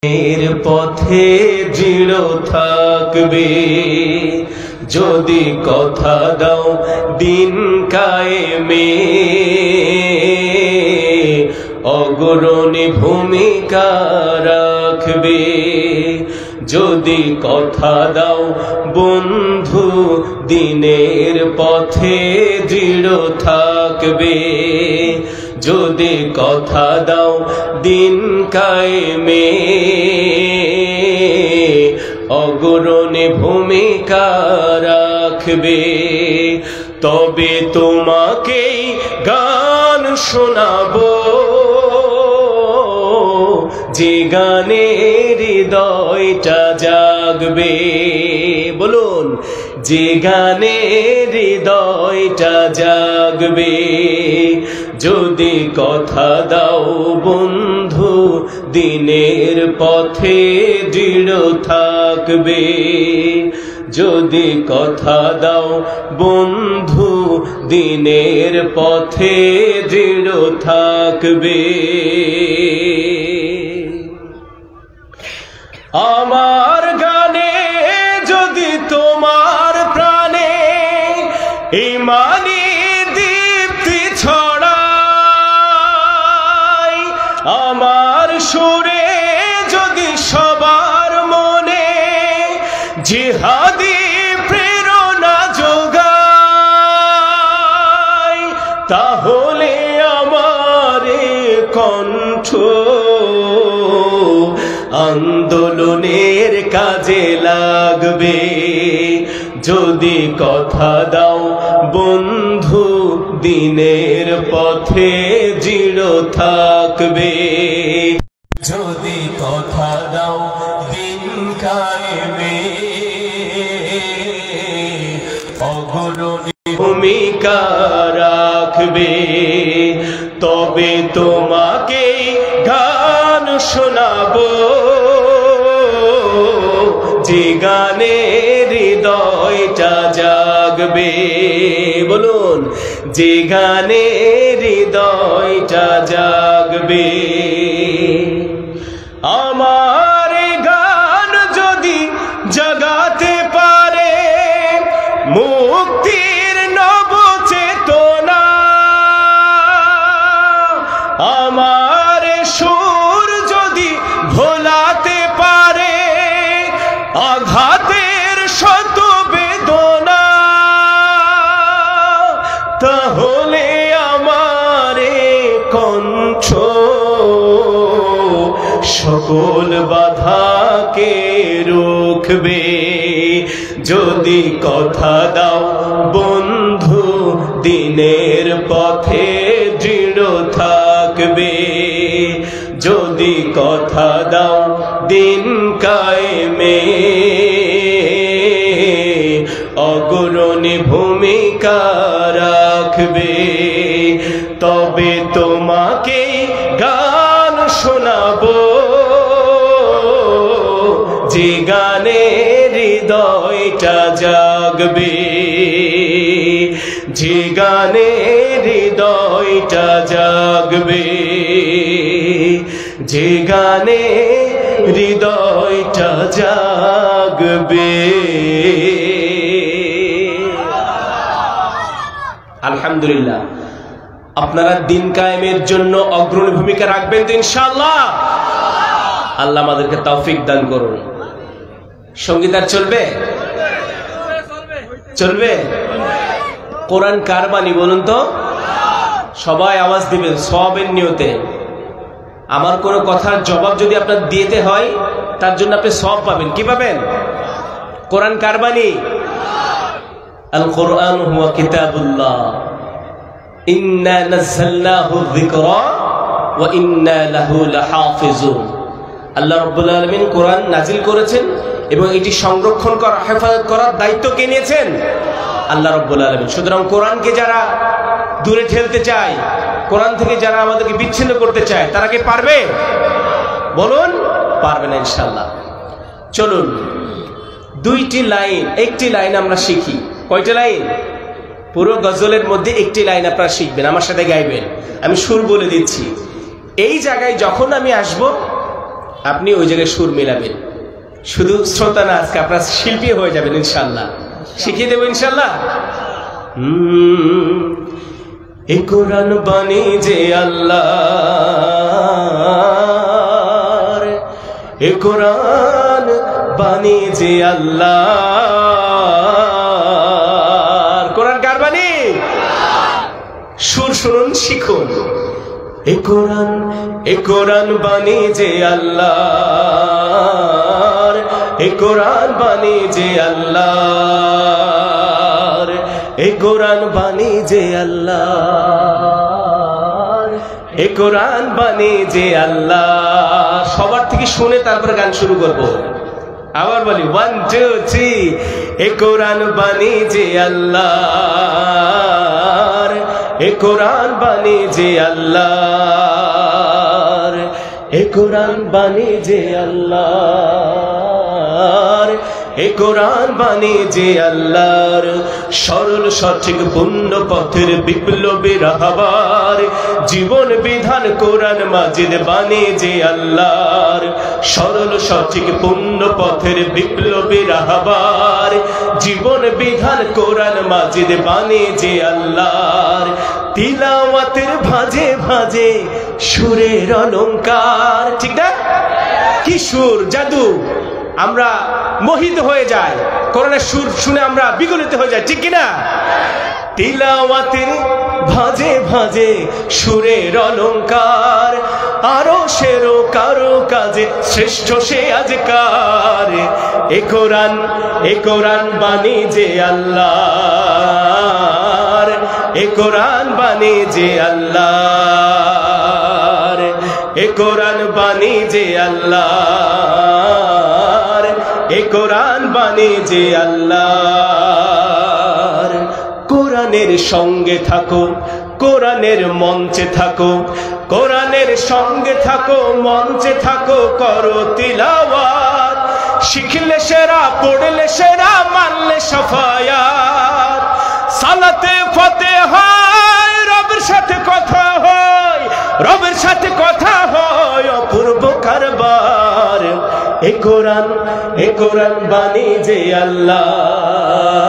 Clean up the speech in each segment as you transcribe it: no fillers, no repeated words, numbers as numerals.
এর পথে দৃঢ় থাকবে যদি কথা দাও দিন কায়েমে, অগ্রণী ভূমিকা রাখবে যদি কথা দাও বন্ধু দিনের পথে দৃঢ় থাকবে, যদি কথা দাও দিন কায়েমে, অগ্রণী ভূমিকা রাখবে। তবে তোমাকেই গান শোনাবো যে গানে হৃদয়টা জাগবে, বলুন যে গানে হৃদয়টা জাগবে, যদি কথা দাও বন্ধু দিনের পথে দৃঢ় থাকবে, যদি কথা দাও বন্ধু দিনের পথে দৃঢ় থাকবে। আমার গানে যদি তোমার প্রাণে ঈমানি দীপ্তি ছড়ায়, আমার সুরে যদি সবার মনে জিহাদি প্রেরণা যোগায়, তাহলে আমার কণ্ঠ আন্দোলনের কাজে লাগবে, যদি কথা দাও বন্ধু দিনের পথে দৃঢ় থাকবে, যদি কথা দাও দিন কায়েমে, অগ্রণী ভূমিকা রাখবে। তবে তোমাকে গান শোনাবো যে গানে হৃদয়টা জাগবে, বলুন যে গানে হৃদয়টা জাগবে। আমার গান যদি জাগাতে পারে মুক্তির নব চেতনা, আমার সুর যদি ভোলাতে পারে আঘাতের শত বেদনা, তাহলে আমার কণ্ঠ সকল বাধাকে রুখবে, যদি কথা দাও বন্ধু দিনের পথে দৃঢ় থাকবে, যদি কথা দাও দিন কায়েমে, অগ্রণী ভূমিকা রাখবে। তবে তোমাকে গান শোনাবো যে গানে হৃদয়টা জাগবে, যে গানে হৃদয়টা জাগবে, যে গানে হৃদয়টা জাগবে। আলহামদুলিল্লাহ, আপনারা দিন কায়েমের জন্য অগ্রণী ভূমিকা রাখবেন তো ইনশাআল্লাহ? আল্লাহ আমাদেরকে তৌফিক দান করুন। সঙ্গীত আর চলবে? চলবে? কোরআন কার বাণী বলুন তো? সবাই আওয়াজ দিবেন সওয়াবের নিয়তে। আমার কোনো কথার জবাব যদি আপনার দিতে হয় তার জন্য আপনি সওয়াব পাবেন। কি পাবেন? কোরআন কার বাণী? আল কোরআন হুয়া কিতাবুল্লাহ, ইন্না নাযালনাহু যিকরা ওয়া ইন্না লাহু লাহাফিজুন। আল্লাহ রাব্বুল আলামিন কোরআন নাজিল করেছেন এবং এটি সংরক্ষণ করা, হেফাজত করার দায়িত্ব কে নিয়েছেন? আল্লাহ রাব্বুল আলামিন। সুতরাং কোরআনকে যারা দূরে ঠেলতে চায়, কোরআন থেকে যারা আমাদেরকে বিচ্ছিন্ন করতে চায়, তারা কি পারবে? বলুন, পারবে না ইনশাআল্লাহ। চলুন দুইটি লাইন, একটি লাইন আমরা শিখি। কয়টা লাইন? পুরো গজলের মধ্যে একটি লাইন আপনারা শিখবেন, আমার সাথে গাইবেন। আমি সুর বলে দিচ্ছি। এই জায়গায় যখন আমি আসব আপনি ওই জায়গায় সুর মিলাবেন। শুধু শ্রোতা না, আজকে আপনার শিল্পী হয়ে যাবেন ইনশাল্লাহ। শিখিয়ে দেবো ইনশাল্লাহ। এ কোরআন বাণী যে আল্লাহর, এ কোরআন বাণী যে আল্লাহর। কোরআন কার বাণী? সুর শুনুন, শিখুন। এ কোরআন বাণী যে আল্লাহর, এ কোরআন বাণী যে আল্লাহর, এ কোরআন বাণী যে আল্লাহর, এ কোরআন বাণী যে আল্লাহ। সবার থেকে শুনে তারপরে গান শুরু করব। আবার বলি 1 2 3। এ কোরআন বাণী যে আল্লাহর, এ কোরআন বাণী যে আল্লাহর, এ কোরআন বাণী যে আল্লাহর, এ কোরআন বাণী যে আল্লাহর। সরল সঠিক পূর্ণ পথের বিপ্লবী রাহবার, জীবন বিধান কোরআন মাজিদ বাণী যে আল্লাহর। সরল সঠিক পূর্ণ পথের বিপ্লবী রাহবার, জীবন বিধান কোরআন মাজিদ বাণী যে আল্লাহর। তিলাওয়াতের ভাজে ভাজে সুরের অলংকার। ঠিক না? কি সুর, জাদু! আমরা মোহিত হয়ে যাই, কোরআনের সুর শুনে আমরা বিগলিত হয়ে যাই, ঠিক কিনা? তিলাওয়াতের ভাজে ভাজে সুরের অলংকার, আরো সেরো কারো কাজে শ্রেষ্ঠ সে আজকার। এ কোরআন বাণী যে আল্লাহর, এ কোরআন বাণী যে আল্লাহর, এ কোরআন বাণী যে আল্লাহর, এ কোরআন বাণী যে আল্লাহর। কোরআনের সঙ্গে থাকো, কোরআনের মঞ্চে থাকো, কোরআনের সঙ্গে থাকো, মঞ্চে থাকো, করো তিলাওয়াত। শিখলে সেরা, পড়লে সেরা, মানলে সাফায়াত। সালাতে ফাতিহা রবের সাথে কথা হয়, রবের সাথে কথা হয়, অপূর্ব কারবার। এ কোরআন বাণী যে আল্লাহর,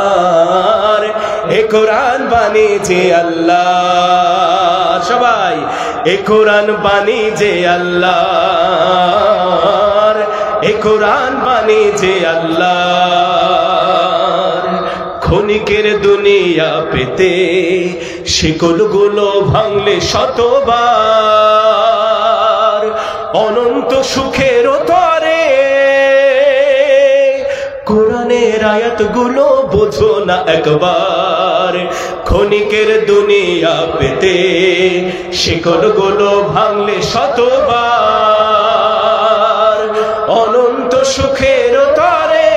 এ কোরআন বাণী যে আল্লাহর। সবাই এ কোরআন বাণী যে আল্লাহর, এ কোরআন বাণী যে আল্লাহর। ক্ষণিকের দুনিয়া পেতে শিকলগুলো ভাঙলে শতবার, অনন্ত সুখের তরে কোরআনের আয়াতগুলো বোঝো না একবার। ক্ষণিকের দুনিয়া পেতে শিকলগুলো ভাঙলে শতবার, অনন্ত সুখের তরে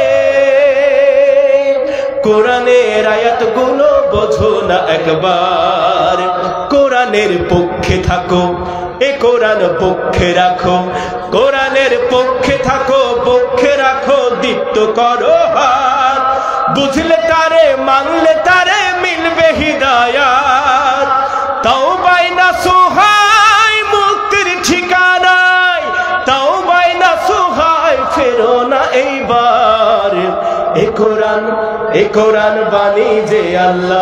কোরআনের আয়াতগুলো বোঝো না একবার। কোরআনের পক্ষে থাকো, এ কোরআন পক্ষে রাখো, কোরআনের পক্ষে থাকো, পক্ষে রাখো, দীপ্ত করো হাত। বুঝলে তারে, মানলে তারে, মিলবে হিদায়াত। তাওবায় নাসুহায় মুক্তির ঠিকানায়, তাওবায় নাসুহায় ফেরো না এইবার। এ কোরআন বাণী যে আল্লাহর,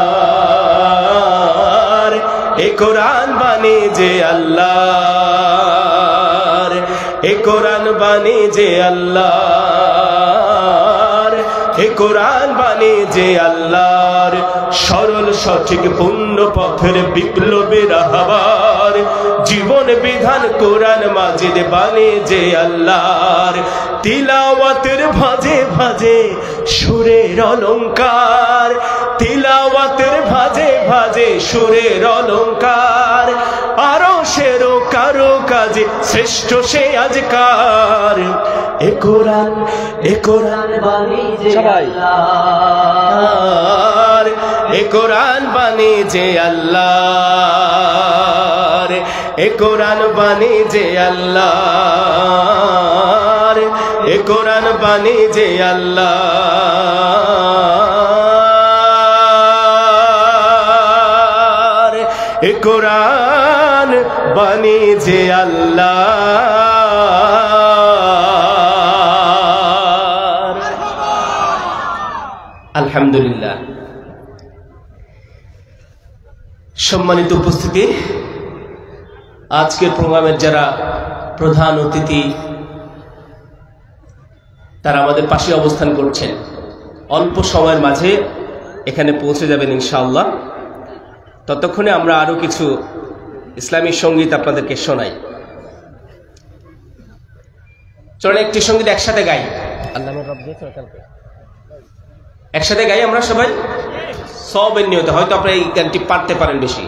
এ কোরআন বাণী যে আল্লাহর, এ কোরআন বাণী যে আল্লাহর, এ কোরআন বাণী যে আল্লাহর। সরল সঠিক পূর্ণ পথের বিপ্লবী রাহবার, জীবন বিধান কোরআন মাজিদ বাণী যে আল্লাহর। তিলাওয়াতের ভাজে ভাজে সুরের অলংকার, তিলাওয়াতের ভাজে ভাজে সুরের অলংকার, আরো সেরো কারো কাজে শ্রেষ্ঠ সে আজকার। এ কোরআন বাণী যে আল্লাহর, এ কোরআন বাণী যে আল্লাহর, এ কোরআন বাণী যে আল্লাহর, এ কোরআন বাণী যে আল্লাহর, এ কোরআন বাণী যে আল্লাহ। আলহামদুলিল্লাহ। সম্মানিত উপস্থিতি, আজকের প্রোগ্রামের যারা প্রধান অতিথি তারা আমাদের পাশে অবস্থান করছেন, অল্প সময়ের মাঝে এখানে পৌঁছে যাবেন ইনশাআল্লাহ। ততক্ষণে আমরা আরো কিছু ইসলামী সঙ্গীত আপনাদেরকে শোনাই। চলেন একটি সঙ্গীত একসাথে গাই। একসাথে গাই আমরা সবাই সবের নিয়তে। হয়তো আপনারা এই গানটি পারতে পারেন বেশি।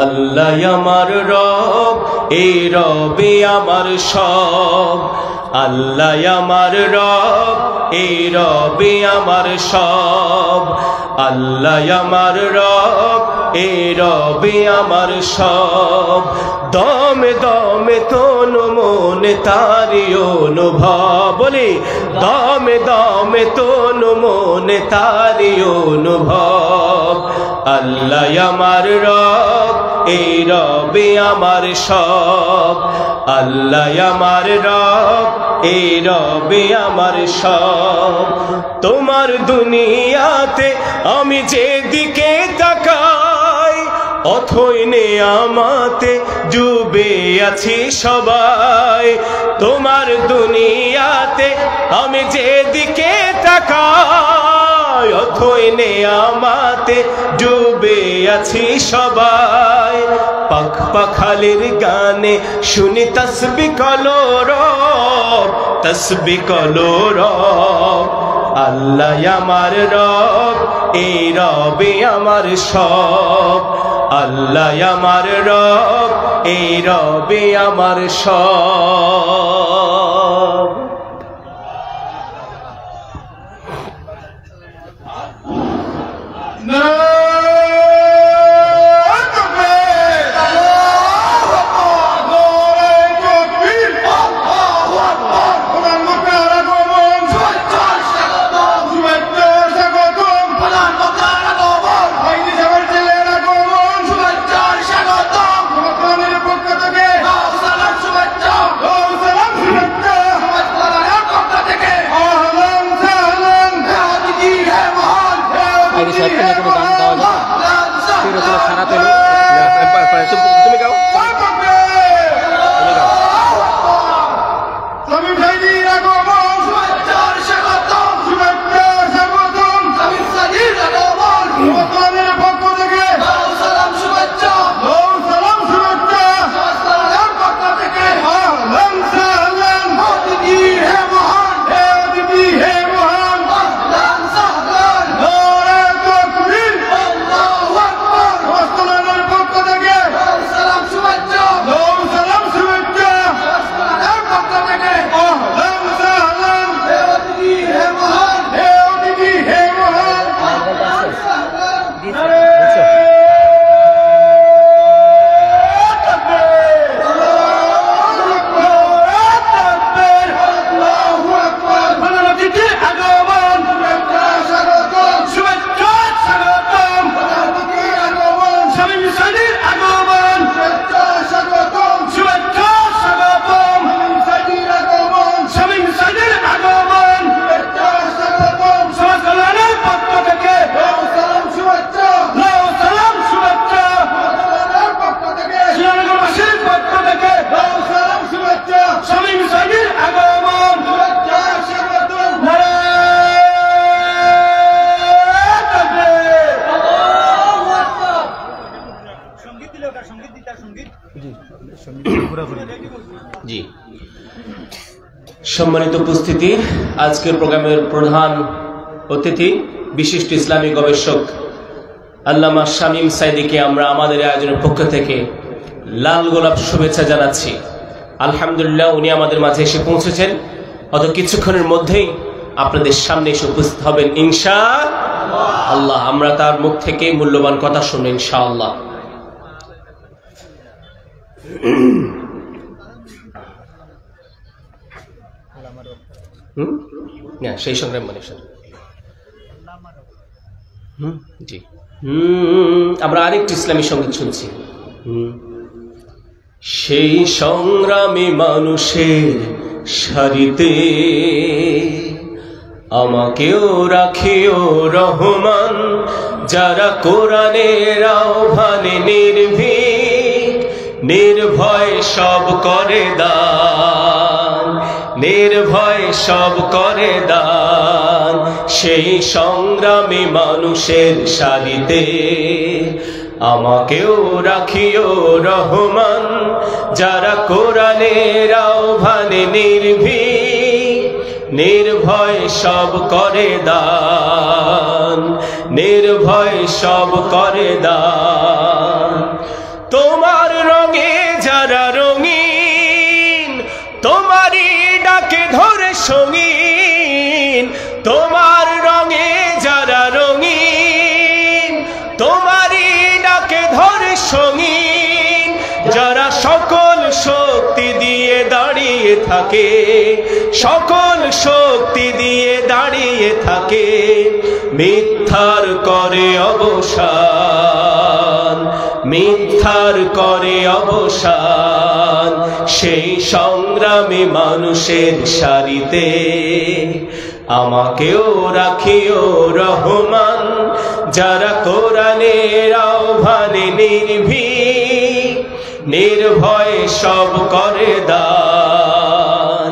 আল্লাহ আমার রব, এই রবে আমার সব। আল্লাহ আমার রব, এই রবে আমার সব। আল্লাহ আমার রব, এই রবে আমার সব। দমে দমে তনু মনে তারি অনুভব, বলি দমে দমে তনু মনে তারি অনুভব। আল্লাহ আমার রব, এই রবে আমার সব। আল্লাহ আমার রব, এই রবে আমার সব। তোমার দুনিয়াতে আমি যেদিকে তাকাই, অথই নেয়ামতে ডুবে আছি সবাই। তোমার দুনিয়াতে আমি যেদিকে তাকাই, অথই নেয়ামতে ডুবে আছি সবাই। পাখ পাখালির গানে শুনি তসবিহ কলরব, তসবিহ কলরব। আল্লাহ আমার রব, এই রবে আমার সব। আল্লাহ আমার রব, এই রবে আমার সব। তুমি গাও, জি। সম্মানিত উপস্থিতি, আজকের প্রোগ্রামের প্রধান অতিথি বিশিষ্ট ইসলামী গবেষক আল্লামা শামীম সাইদিকে আমরা আমাদের আয়োজনের পক্ষ থেকে লাল গোলাপ শুভেচ্ছা জানাচ্ছি। আলহামদুলিল্লাহ, উনি আমাদের মাঝে এসে পৌঁছেছেন। অত কিছুক্ষণের মধ্যেই আপনাদের সামনে এসে উপস্থিত হবেন ইনশাআল্লাহ। আমরা তার মুখ থেকে মূল্যবান কথা শুনবো ইনশাআল্লাহ। সেই সংগ্রাম মানুষের জি। আমরা আরেকটি ইসলামী সঙ্গীত শুনছি। সেই সংগ্রামী মানুষের সারিতে আমাকেও রাখিও রহমান, যারা কোরআনের আহ্বানে নির্ভীক, নির্ভয় সব করে দান, নির্ভয় সব করে দান। সেই সংগ্রামী মানুষের সারিতে আমাকেও রাখিও রহমান, যারা কোরআনের আহ্বানে নির্ভীক, নির্ভয় সব করে দান, নির্ভয় সব করে দান। তোমার রঙে যারা রঙিন, তোমারই ডাকে ধরে সঙ্গীন, তোমার রঙে যারা রঙিন, তোমারই ডাকে ধরে সঙ্গীন। যারা সকল শক্তি দিয়ে দাঁড়িয়ে থাকে, সকল শক্তি দিয়ে দাঁড়িয়ে থাকে, মিথ্যার করে অবসান, মিথ্যার করে অবসান। সেই সংগ্রামী মানুষের সারিতে আমাকেও রাখিও রহমান, যারা কোরআনের আহ্বানে নির্ভীক, নির্ভয় সব করে দান,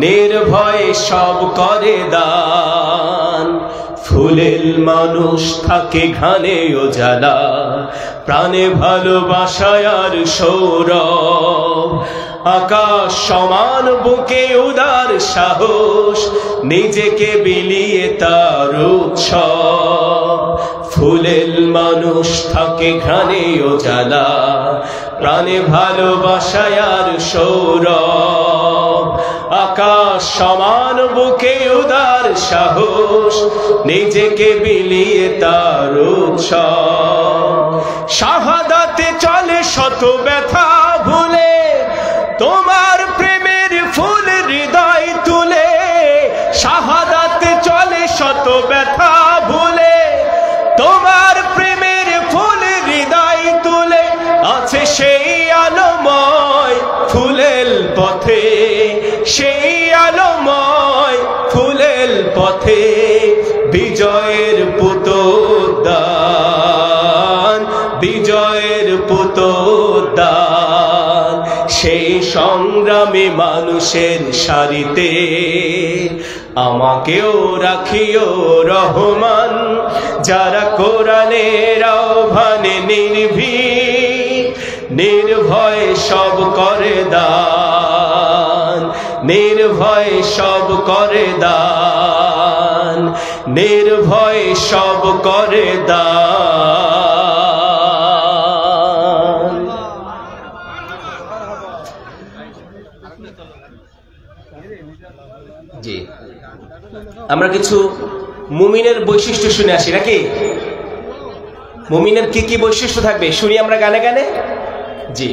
নির্ভয় সব করে দান। ফুলের মানুষ থাকে ঘানে উজালা, প্রাণে ভালোবাসায় আর সৌরভ। আকাশ সমান বুকে উদার সাহস, নিজেকে বিলিয়ে তার উৎসব। ফুলের মানুষ থাকে ঘানে উজালা, প্রাণে ভালোবাসায় আর সৌরভ। আকাশ সমান বুকে উদার সাহস, নিজেকে বিলিয়ে তার উৎসব। শাহাদাতে চলে শত ব্যথা ভুলে, তোমার প্রেমের ফুল হৃদয় তুলে। শাহাদাতে চলে শত ব্যথা ভুলে, তোমার প্রেমের ফুল হৃদয় তুলে। আছে সেই আলোময় ফুলের পথে, সেই আলোময় ফুলের পথে, বিজয়ের পুতোদ্দান, বিজয়ের পুতোদ্দান। সেই সংগ্রামী মানুষের সারিতে আমাকেও রাখিও রহমান, যারা কোরআনের আহ্বানে নির্ভীক, নির্ভয় সব করে দান, নির্ভয় সব করে দান, নির্ভয় সব করে দান। জি, আমরা কিছু মুমিনের বৈশিষ্ট্য শুনে আসি নাকি? মুমিনের কি কি বৈশিষ্ট্য থাকবে শুনি আমরা গানে গানে। জি,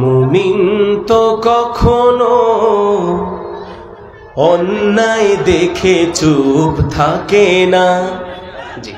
মুমিন তো কখনো অন্যায় দেখে চুপ থাকে না। জি,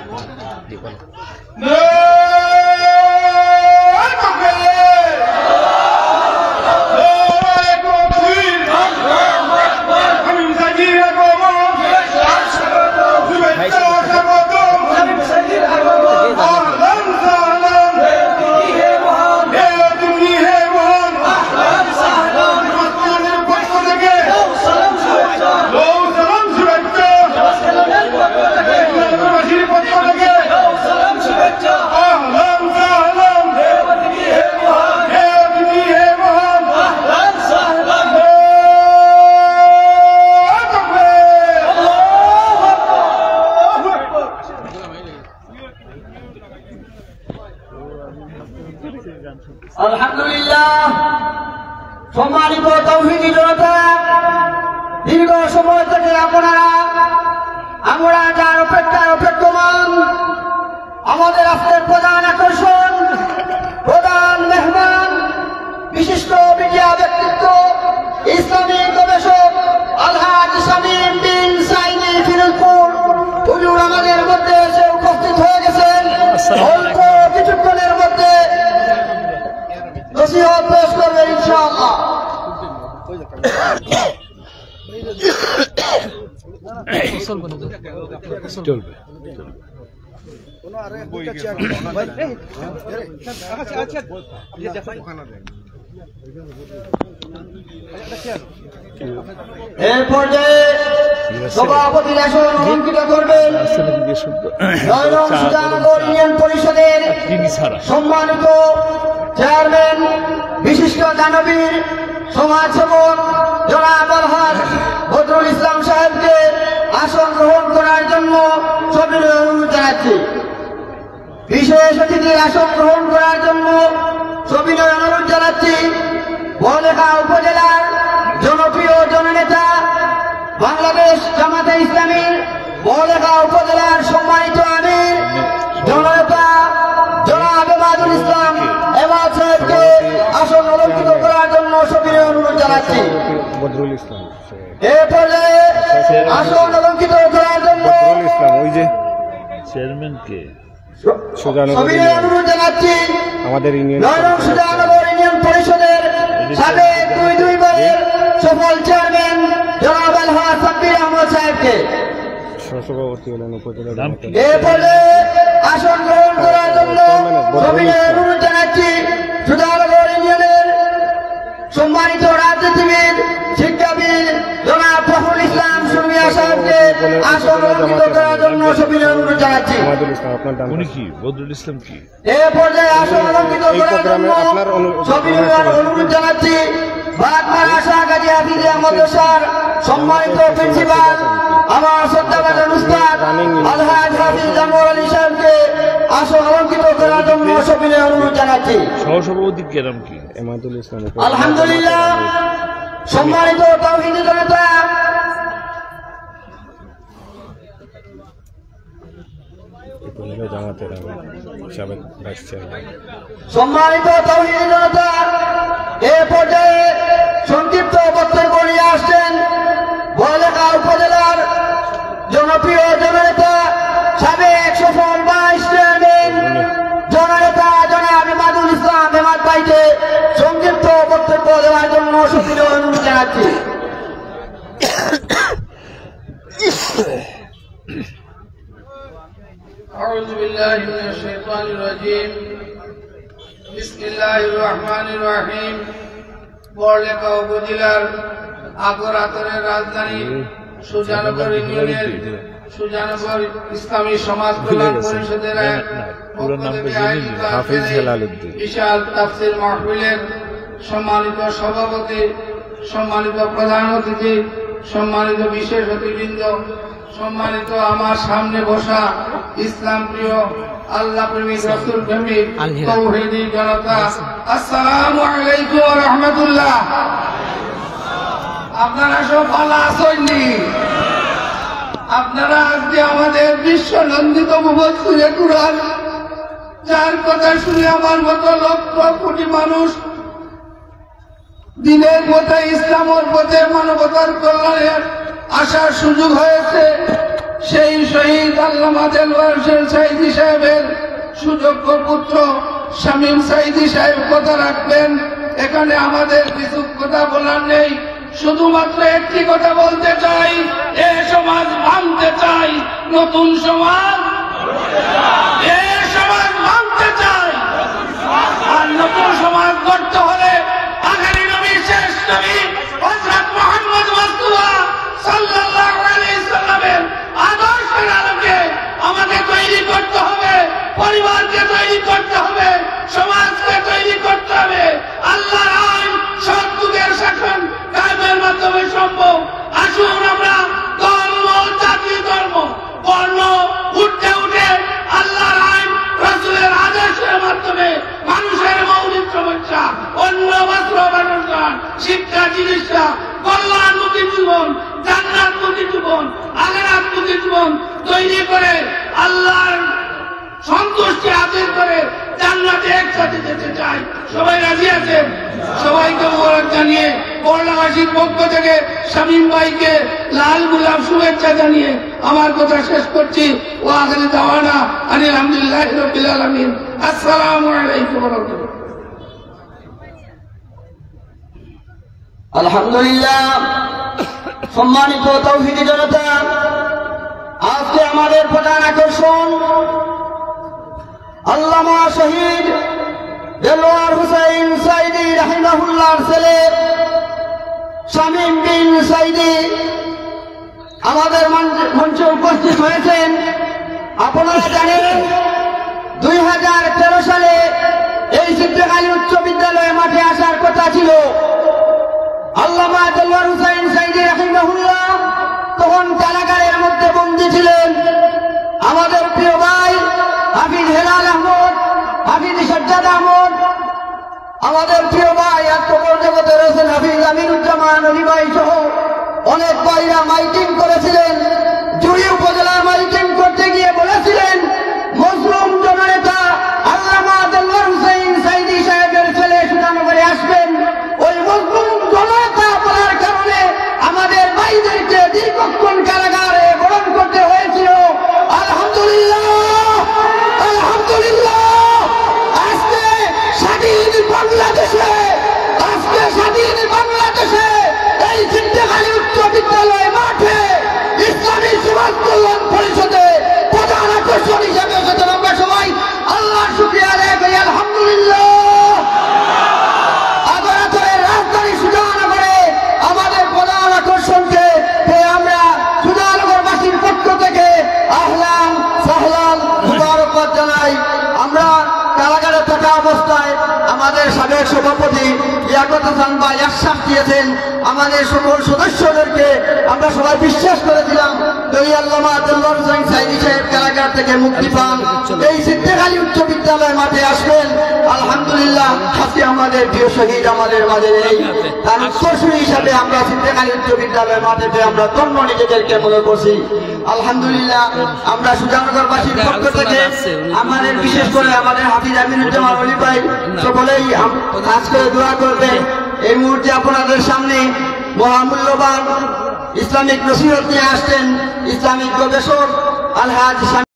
আলহামদুলিল্লাহ। সম্মানিত তাওহীদি জনতা, দীর্ঘ সময় থেকে আপনারা আমরা যার অপেক্ষায় অপেক্ষমান, আমাদের আজকের প্রধান আকর্ষণ, প্রধান মেহমান, বিশিষ্ট মিডিয়া ব্যক্তিত্ব, ইসলামী গবেষক আলহাজ শামীম বিন সাইনি ফিরোজপুর হুজুর আমাদের মধ্যে এসে উপস্থিত হয়ে গেছেন। অল্প কিছুক্ষণের মধ্যে নসিহত পেশ করবেন ইনশাআল্লাহ। চলবে। এর পর্যায়ে সভাপতির আসন অলঙ্কৃত করবেন সুজানগর ইউনিয়ন পরিষদের সম্মানিত চেয়ারম্যান বিশিষ্ট দানবীর সমাজসেবক জনাব আলহাজ বদরুল ইসলাম সাহেবকে আসন গ্রহণ করার জন্য সবিনয় অনুরোধ জানাচ্ছি। বিশেষ অতিথির আসন গ্রহণ করার জন্য সবিনয় অনুরোধ জানাচ্ছি বড়লেখা উপজেলার জনপ্রিয় জননেতা বাংলাদেশ জামাতে ইসলামীর বড়লেখা উপজেলার সম্মানিত আমির জননেতা জনাব এমাদুল ইসলাম এমাদ সাহেবকে আসন অলঙ্কৃত করার জন্য সবিনয় অনুরোধ জানাচ্ছি। বদরুল ইসলাম এ পর্যায়ে আসন অলঙ্কৃত করার জন্য ওই যে চেয়ারম্যানকে সবিনয় অনুরোধ জানাচ্ছি আমাদের ইউনিয়ন সুজানগর ইউনিয়ন পরিষদের সাবেক দুইবারের সফল চেয়ারম্যান জনাব আলহাজ সাব্বির আহমদ সাহেবকে সহসভাপতি হলেন উপজেলা এ পর্যায়ে আসন গ্রহণ করার জন্য সবিনয় অনুরোধ জানাচ্ছি সুজানগর ইউনিয়নের সম্মানিত রাজনীতিবিদ শিক্ষাবিদ জনাব ফখরুল ইসলাম সুমিয়া সাহেবকে আসন অলঙ্কৃত করার জন্য সবিনয় অনুরোধ জানাচ্ছি। উনি কি বদরুল ইসলাম কি এ পর্যায়ে আসন অলঙ্কৃত করার জন্য সবিনয় অনুরোধ জানাচ্ছি বাগমারা শাহ গাজী হাফিজিয়া মাদ্রাসার সম্মানিত প্রিন্সিপাল আমার শ্রদ্ধাভাজন উস্তাদ আলহাজ হাফিজ জামর আলী সাহেবকে আসন অলঙ্কৃত করার জন্য সবিনয় অনুরোধ জানাচ্ছি। সহসভাপতি কেরাম কি এমাদুল ইসলাম আলহামদুলিল্লাহ সম্মানিত তাওহীদি জনতা জামাতের সাবেক ভাইস চেয়ারম্যান সম্মানিত তাওহীদি জনতা এ পর্যায়ে সংক্ষিপ্ত বক্তব্য নিয়ে আসছেন বড়লেখা উপজেলার জনপ্রিয় জননেতা সাবেক সফল ভাইস চেয়ারম্যান জননেতা জনাব এমাদুল ইসলাম এমাদ ভাইকে সংক্ষিপ্ত বক্তব্য দেওয়ার জন্য সবিনয় অনুরোধ জানাচ্ছি। أعوذ بالله من الشيطان الرجيم بسم الله الرحمن الرحيم বড়লেখা উপজেলার আগর আতরের রাজধানী সুজানগর ইউনিয়নের সুজানগর ইসলামী সমাজ কল্যাণ পরিষদের বিশাল তাফসীর মাহফিলের সম্মানিত সভাপতি, সম্মানিত প্রধান অতিথি, সম্মানিত বিশেষ অতিবৃন্দ, সম্মানিত আমার সামনে বসা ইসলাম প্রিয় আল্লাহ প্রেমিক রাসূল প্রেমিক তাওহীদি জনতা, আসসালামু আলাইকুম ওয়া রাহমাতুল্লাহ। আপনারা সব ভালো আছেননি? আপনারা আজকে আমাদের বিশ্ব নন্দিত মুফাসসিরে কুরআন, যার কথা শুনে আমার মতো লক্ষ কোটি মানুষ দিনের পথে, ইসলামের পথে, মানবতার কল্যাণের আসার সুযোগ হয়েছে, সেই শহীদ আল্লামা দেলওয়ার হোসেন সাঈদী সাহেবের সুযোগ্য পুত্র শামীম সাঈদী সাহেব কথা রাখবেন। এখানে আমাদের কিছু কথা বলার নেই, শুধুমাত্র একটি কথা বলতে চাই, এ সমাজ ভাঙতে চাই, নতুন সমাজ, এ সমাজ ভাঙতে চাই। আর নতুন সমাজ গড়তে হলে আখেরি নবী, শেষ নবী হযরত মুহাম্মদ মুস্তাফা সাল্লাল্লাহু আলাইহি সাল্লামের আদর্শের আলোকে আমাকে তৈরি করতে হবে, পরিবারকে তৈরি করতে হবে, সমাজকে তৈরি করতে হবে। আল্লাহর আইন সৎযুগের শাসন কায়েমের মাধ্যমে সম্ভব। আসুন আমরা ধর্ম, জাতি, ধর্ম, বর্ণ উঠে উঠে আল্লাহর আইন, রাসূলের আদেশের মাধ্যমে মানুষের মৌলিক সমস্যা, অন্ন, বস্ত্র, বাসস্থান, শিক্ষা, চিকিৎসা, কল্যাণমুখী জীবন, জান্নাতমুখী জীবন, আখিরাতমুখী জীবন তৈরি করে আল্লাহর সন্তুষ্টি হাসিল করে জান্নাতে একসাথে যেতে চাই। সবাই রাজি আছেন? সবাইকে মোবারক জানিয়ে বড়লাবাসীর পক্ষ থেকে শামীম ভাইকে লাল গোলাপ শুভেচ্ছা জানিয়ে আমার কথা শেষ করছি। ও আখির দাওয়ানা আনিল হামদুলিল্লাহি রাব্বিল আলামিন। আসসালামু আলাইকুম ওয়া রাহমাতুল্লাহ। আলহামদুলিল্লাহ। সম্মানিত তৌহিদি জনতা, আজকে আমাদের প্রধান আকর্ষণ আল্লামা শহীদ দেলোয়ার হুসাইন সাইদি রাহিমাহুল্লাহর ছেলে শামীম বিন সাইদি আমাদের মঞ্চে উপস্থিত হয়েছেন। আপনারা জানেন 2013 সালে এই চিত্রকালী উচ্চ বিদ্যালয়ে মাঠে আসার কথা ছিল। আল্লামা দেলোয়ার হুসাইন সাইদি রাহিমাহুল্লাহ তখন কারাগারের মধ্যে বন্দী ছিলেন। আমাদের প্রিয় ভাই হাফিজ হেলাল আহমদ, হাফিজ সাজ্জাদ আহমদ, আমাদের প্রিয় ভাই আত্মকর জগতে রয়েছেন হাফিজ আমিনুজ্জামান অলি ভাই সহ অনেক ভাইরা মাইকিং করেছিলেন। জুড়ি উপজেলার মাইকিং করতে গিয়ে বলেছিলেন মজলুম জননেতা আল্লামা দেলোয়ার হুসাইন সাইদি সাহেবের ছেলে সুনামগড়ে আসবেন। ওই মজলুম জননেতা বলার কারণে আমাদের ভাইদেরকে দীর্ঘক্ষণ কারাগারে বরণ করতে হয়েছিল। আলহামদুলিল্লাহ, আলহামদুলিল্লাহ। আজকে স্বাধীন বাংলাদেশে, আজকে স্বাধীন বাংলাদেশে এই চিত্রকালী উচ্চ বিদ্যালয় মাঠে ইসলামী সমাজ কল্যাণ পরিষদে প্রধান আকর্ষণ হিসেবে এসেছেন। আমরা সবাই আল্লাহর শুকরিয়া আদায় করি আলহামদুলিল্লাহ। আগারাতের রাজধানী সুজানগরে আমাদের প্রধান আকর্ষণকে আমরা সুজানগরবাসীর পক্ষ থেকে আহলান সাহলান মুবারকবাদ জানাই। আমরা কারাগারে থাকা অবস্থায় আমাদের সাবেক সভাপতি লিয়াকত হাসান ভাই আশ্বাস দিয়েছেন আমাদের সকল সদস্যদেরকে। আমরা সবাই বিশ্বাস করেছিলাম যদি আল্লামা দেলোয়ার হুসাইন সাইদি সাহেব কারাগার থেকে মুক্তি পান এই চিত্রকালী উচ্চ বিদ্যালয় মাঠে আসবেন। আলহামদুলিল্লাহ, আজকে আমাদের প্রিয় শহীদ আমাদের মাঝে নেই। তার উত্তরসূরি হিসাবে আমরা চিত্রকালী উচ্চ বিদ্যালয় মাঠে আমরা ধন্য নিজেদেরকে মনে করছি। আলহামদুলিল্লাহ, আমরা সুজানগরবাসীর পক্ষ থেকে আমাদের বিশেষ করে আমাদের হাফিজ আমিনুজ্জামান অলি ভাই সকলেই আজকে দোয়া করবে। এই মুহূর্তে আপনাদের সামনে মহামূল্যবান ইসলামিক নসিহত নিয়ে আসছেন ইসলামিক গবেষক আলহাজ